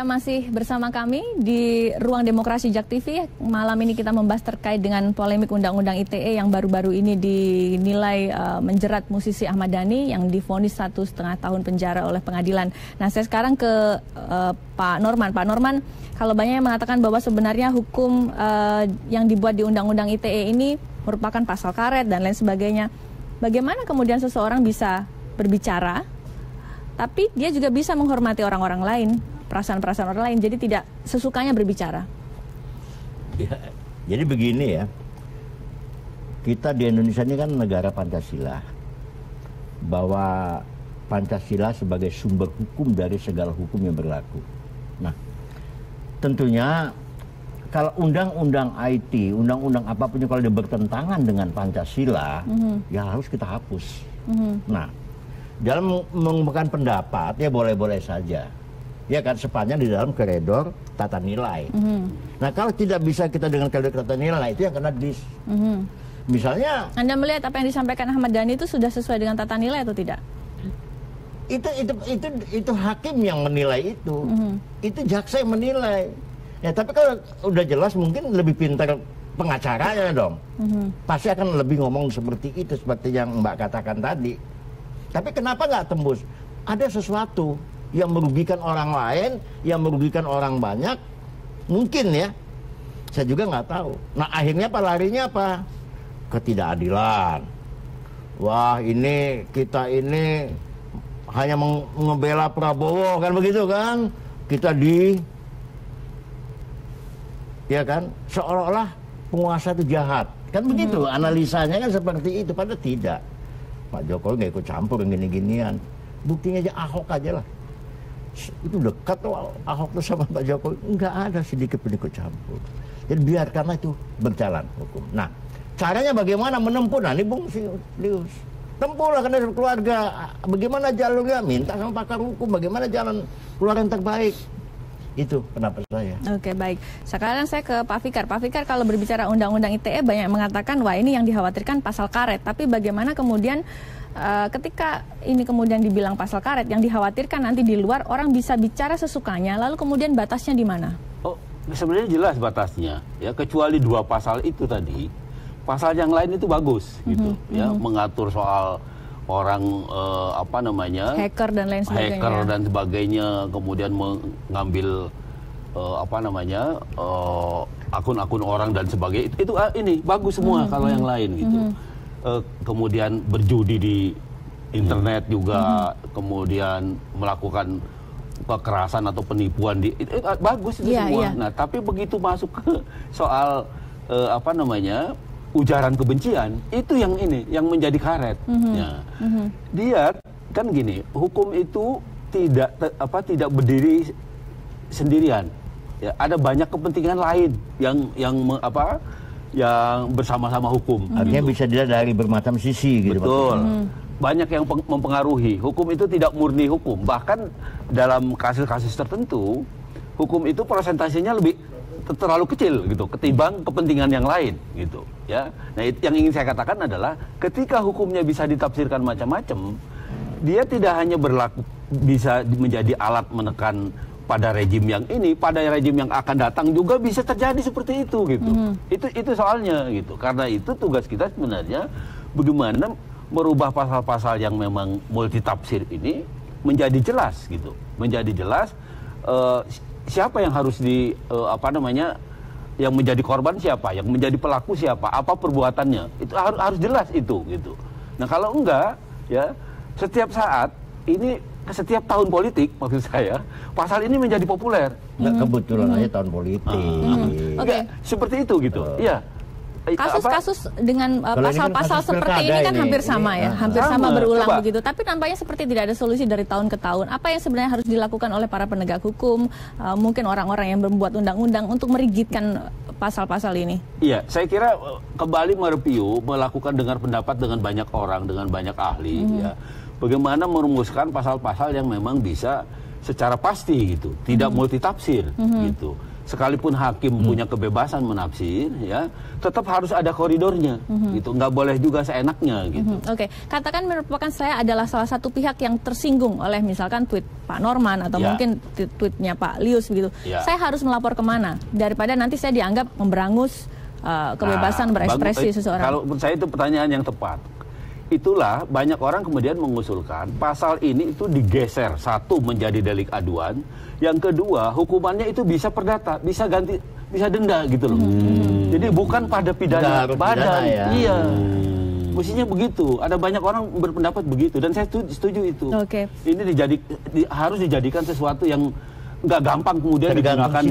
Anda masih bersama kami di Ruang Demokrasi Jak TV. Malam ini kita membahas terkait dengan polemik Undang-Undang ITE yang baru-baru ini dinilai menjerat musisi Ahmad Dhani yang divonis 1,5 tahun penjara oleh pengadilan. Nah, saya sekarang ke Pak Norman. Pak Norman, kalau banyak yang mengatakan bahwa sebenarnya hukum yang dibuat di Undang-Undang ITE ini merupakan pasal karet dan lain sebagainya. Bagaimana kemudian seseorang bisa berbicara, tapi dia juga bisa menghormati orang-orang lain, perasaan-perasaan orang lain, jadi tidak sesukanya berbicara. Ya, jadi begini ya, kita di Indonesia ini kan negara Pancasila, bahwa Pancasila sebagai sumber hukum dari segala hukum yang berlaku. Nah, tentunya kalau undang-undang IT, undang-undang apapun kalau dia bertentangan dengan Pancasila, ya harus kita hapus. Nah, dalam mengungkapkan pendapat ya boleh-boleh saja. Ya kan, sepanjang di dalam koridor tata nilai. Nah, kalau tidak bisa kita dengan koridor tata nilai, itu yang kena dis. Misalnya, Anda melihat apa yang disampaikan Ahmad Dhani itu sudah sesuai dengan tata nilai atau tidak? Itu hakim yang menilai itu. Itu jaksa yang menilai. Ya, tapi kalau udah jelas mungkin lebih pintar pengacaranya dong. Pasti akan lebih ngomong seperti itu, seperti yang Mbak katakan tadi. Tapi kenapa nggak tembus? Ada sesuatu yang merugikan orang lain, yang merugikan orang banyak, mungkin ya. Saya juga nggak tahu. Nah, akhirnya apa larinya apa? Ketidakadilan. Wah, ini kita ini hanya membela Prabowo kan, begitu kan? Kita ya kan, seolah-olah penguasa itu jahat. Kan begitu, analisanya kan seperti itu, padahal tidak. Pak Jokowi nggak ikut campur gini-ginian. Buktinya aja Ahok aja lah. Itu dekat tuh Ahok tuh sama Pak Jokowi. Nggak ada sedikit pun ikut campur. Jadi biarkanlah itu berjalan hukum. Nah, caranya bagaimana menempuh? Nah, ini Bung Lius. Tempuhlah karena keluarga. Bagaimana jalurnya? Minta sama pakar hukum. Bagaimana jalan keluar yang terbaik? Itu pendapat saya. Oke, baik. Sekarang saya ke Pak Fikar. Pak Fikar, kalau berbicara Undang-Undang ITE banyak yang mengatakan wah ini yang dikhawatirkan pasal karet. Tapi bagaimana kemudian ketika ini kemudian dibilang pasal karet, yang dikhawatirkan nanti di luar orang bisa bicara sesukanya, lalu kemudian batasnya di mana? Oh, sebenarnya jelas batasnya. Ya, kecuali 2 pasal itu tadi, pasal yang lain itu bagus gitu. Ya, mengatur soal orang hacker dan lain sebagainya. Hacker dan sebagainya, kemudian mengambil akun-akun orang dan sebagainya. Itu ini bagus semua kalau yang lain gitu. Kemudian berjudi di internet juga, kemudian melakukan kekerasan atau penipuan itu bagus itu semua. Nah, tapi begitu masuk ke soal ujaran kebencian, itu yang menjadi karet. Dia kan gini, hukum itu tidak berdiri sendirian. Ya, ada banyak kepentingan lain yang bersama-sama hukum. Artinya bisa dilihat dari bermacam sisi gitu. Betul. Banyak yang mempengaruhi. Hukum itu tidak murni hukum. Bahkan dalam kasus-kasus tertentu, hukum itu persentasenya lebih terlalu kecil gitu ketimbang kepentingan yang lain gitu ya. Nah, yang ingin saya katakan adalah ketika hukumnya bisa ditafsirkan macam-macam, dia tidak hanya bisa menjadi alat menekan pada rejim yang ini, pada rejim yang akan datang juga bisa terjadi seperti itu gitu. Itu soalnya gitu. Karena itu tugas kita sebenarnya bagaimana merubah pasal-pasal yang memang multitafsir ini menjadi jelas gitu. Menjadi jelas siapa yang harus yang menjadi korban siapa, yang menjadi pelaku siapa, apa perbuatannya, itu harus jelas itu gitu. Nah, kalau enggak ya setiap saat ini, setiap tahun politik maksud saya pasal ini menjadi populer. Nggak kebetulan aja tahun politik. Oke, seperti itu gitu. Iya. Kasus-kasus dengan pasal-pasal seperti ini kan hampir sama ya, hampir sama berulang begitu. Tapi nampaknya seperti tidak ada solusi dari tahun ke tahun. Apa yang sebenarnya harus dilakukan oleh para penegak hukum, mungkin orang-orang yang membuat undang-undang untuk merigidkan pasal-pasal ini? Iya, saya kira kembali mereview, melakukan dengar pendapat dengan banyak orang, dengan banyak ahli, ya. Bagaimana merumuskan pasal-pasal yang memang bisa secara pasti gitu, tidak multitafsir gitu. sekalipun hakim punya kebebasan menafsir, ya, tetap harus ada koridornya, gitu. Nggak boleh juga seenaknya, gitu. Oke, katakan merupakan saya adalah salah satu pihak yang tersinggung oleh misalkan tweet Pak Norman atau mungkin tweetnya Pak Lius, begitu. Saya harus melapor kemana daripada nanti saya dianggap memberangus kebebasan berekspresi seseorang? Kalau menurut saya itu pertanyaan yang tepat. Itulah banyak orang kemudian mengusulkan pasal ini itu digeser, satu menjadi delik aduan, yang kedua hukumannya itu bisa perdata, bisa ganti, bisa denda gitu loh. Jadi bukan pada pidana badan, iya. Mestinya begitu. Ada banyak orang berpendapat begitu dan saya setuju itu. Ini harus dijadikan sesuatu yang nggak gampang kemudian digunakan,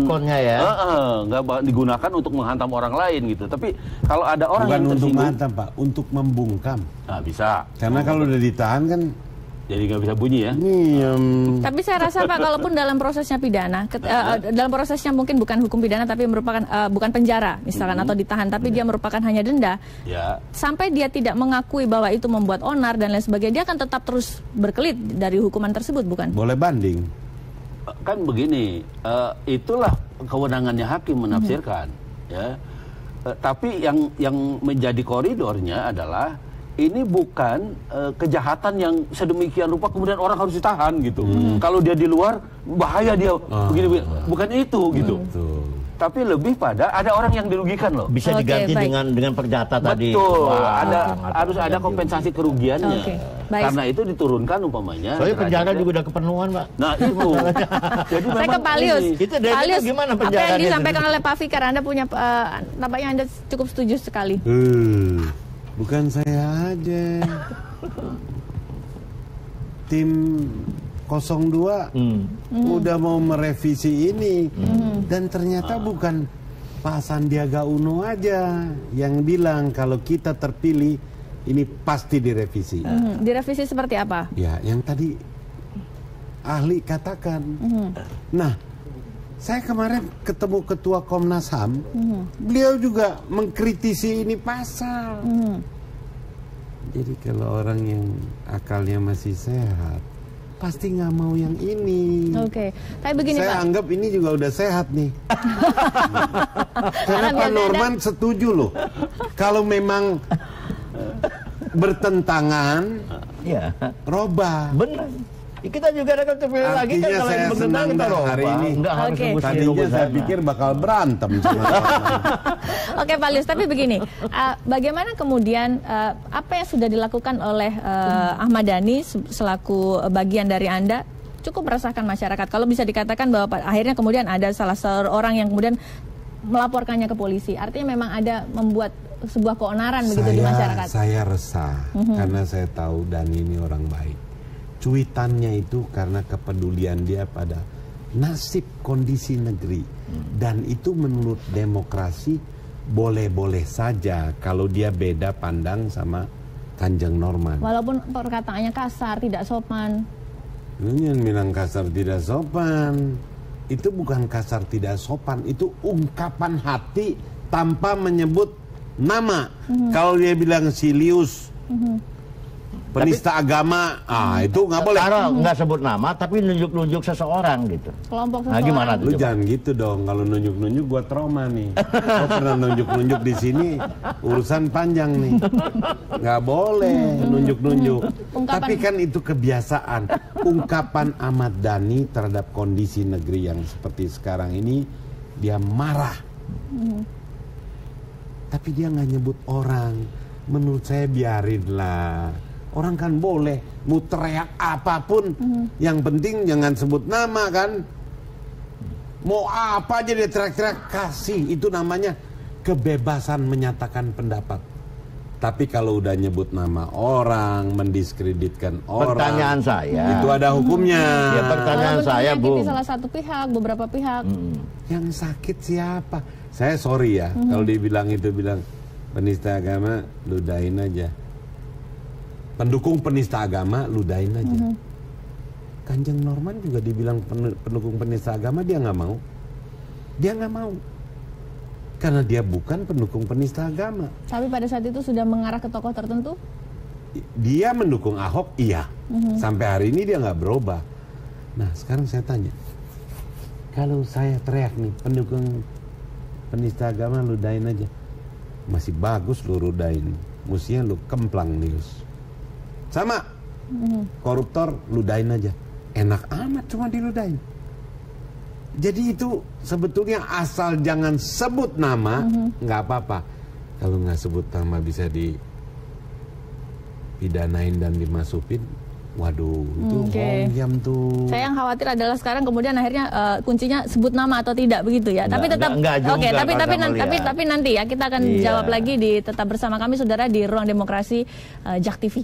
nggak digunakan untuk menghantam orang lain gitu. Tapi kalau ada orang bukan yang tersinggung, untuk menghantam, Pak, untuk membungkam. Nah, bisa. Karena kalau udah ditahan kan jadi nggak bisa bunyi ya. Tapi saya rasa Pak, kalaupun dalam prosesnya pidana, dalam prosesnya mungkin bukan hukum pidana tapi merupakan bukan penjara misalkan atau ditahan, tapi dia merupakan hanya denda. Sampai dia tidak mengakui bahwa itu membuat onar dan lain sebagainya, dia akan tetap terus berkelit dari hukuman tersebut, bukan? Boleh banding. Kan begini, itulah kewenangannya hakim menafsirkan, ya. Tapi yang menjadi koridornya adalah ini bukan kejahatan yang sedemikian rupa kemudian orang harus ditahan gitu. Kalau dia di luar bahaya dia begini, bukan itu gitu. Tapi lebih pada ada orang yang dirugikan loh. Bisa diganti dengan perdata tadi. Betul. Harus ada kompensasi kerugiannya. Karena itu diturunkan umpamanya. Soalnya penjara juga udah kepenuhan, Pak. Nah itu. Jadi saya ke Pak Lius. Pak Lius, gimana penjara? Apa yang disampaikan oleh Pak Fikar, Anda punya nampaknya Anda cukup setuju sekali. Bukan saya aja. Tim 02 udah mau merevisi ini dan ternyata bukan Pak Sandiaga Uno aja yang bilang kalau kita terpilih ini pasti direvisi. Direvisi seperti apa? Ya, yang tadi ahli katakan. Nah, saya kemarin ketemu Ketua Komnas HAM, beliau juga mengkritisi ini pasal. Jadi kalau orang yang akalnya masih sehat pasti nggak mau yang ini. Tapi begini, saya Pak, anggap ini juga udah sehat nih. Karena Pak Norman setuju loh. Kalau memang bertentangan, robah. Benar. Kita juga akan terpilih lagi kan kalau yang bertentangan kita robah. Hari ini. Tadinya saya pikir bakal berantem. Oke Pak Lius, tapi begini, bagaimana kemudian apa yang sudah dilakukan oleh Ahmad Dhani selaku bagian dari Anda cukup meresahkan masyarakat? Kalau bisa dikatakan bahwa akhirnya kemudian ada salah seorang yang kemudian melaporkannya ke polisi, artinya memang ada membuat sebuah keonaran begitu di masyarakat. Saya resah karena saya tahu Dhani ini orang baik. Cuitannya itu karena kepedulian dia pada nasib kondisi negeri. Dan itu menurut demokrasi boleh-boleh saja kalau dia beda pandang sama Kanjeng Norman. Walaupun perkataannya kasar, tidak sopan. Ini yang bilang kasar tidak sopan. Itu bukan kasar tidak sopan, itu ungkapan hati tanpa menyebut nama. Kalau dia bilang Silius, penista agama, itu nggak boleh. Kalau nggak sebut nama, tapi nunjuk-nunjuk seseorang gitu. Kelompok seseorang. Nah, gimana tuh? Lu jangan gitu dong. Kalau nunjuk-nunjuk gua trauma nih. Gua pernah nunjuk-nunjuk di sini, urusan panjang nih. Nggak boleh nunjuk-nunjuk. Tapi kan itu kebiasaan. Ungkapan Ahmad Dhani terhadap kondisi negeri yang seperti sekarang ini, dia marah. Tapi dia nggak nyebut orang. Menurut saya biarinlah. Orang kan boleh mau teriak apapun, yang penting jangan sebut nama kan. Mau apa aja dia teriak-teriak, kasih. Itu namanya kebebasan menyatakan pendapat. Tapi kalau udah nyebut nama orang, mendiskreditkan orang, pertanyaan saya, itu ada hukumnya. Ya, pertanyaan saya, Bu. Salah satu pihak, beberapa pihak. Yang sakit siapa? Saya sorry ya, kalau dibilang itu bilang penista agama, ludahin aja. Pendukung penista agama, ludahin aja. Kanjeng Norman juga dibilang pendukung penista agama, dia nggak mau. Dia nggak mau. Karena dia bukan pendukung penista agama. Tapi pada saat itu sudah mengarah ke tokoh tertentu? Dia mendukung Ahok, iya. Sampai hari ini dia nggak berubah. Nah, sekarang saya tanya. Kalau saya teriak nih, pendukung penista agama ludahin aja. Masih bagus lu ludahin. Mestinya lu kemplang news. Sama. Koruptor ludahin aja. Enak amat cuma diludahin. Jadi itu sebetulnya asal jangan sebut nama, nggak apa-apa. Kalau nggak sebut nama bisa dipidanain dan dimasukin. Waduh, itu hongyam tuh. Saya yang khawatir adalah sekarang kemudian akhirnya kuncinya sebut nama atau tidak begitu ya. Tapi tetap oke, tapi nanti ya kita akan jawab lagi di tetap bersama kami saudara di Ruang Demokrasi JAK TV.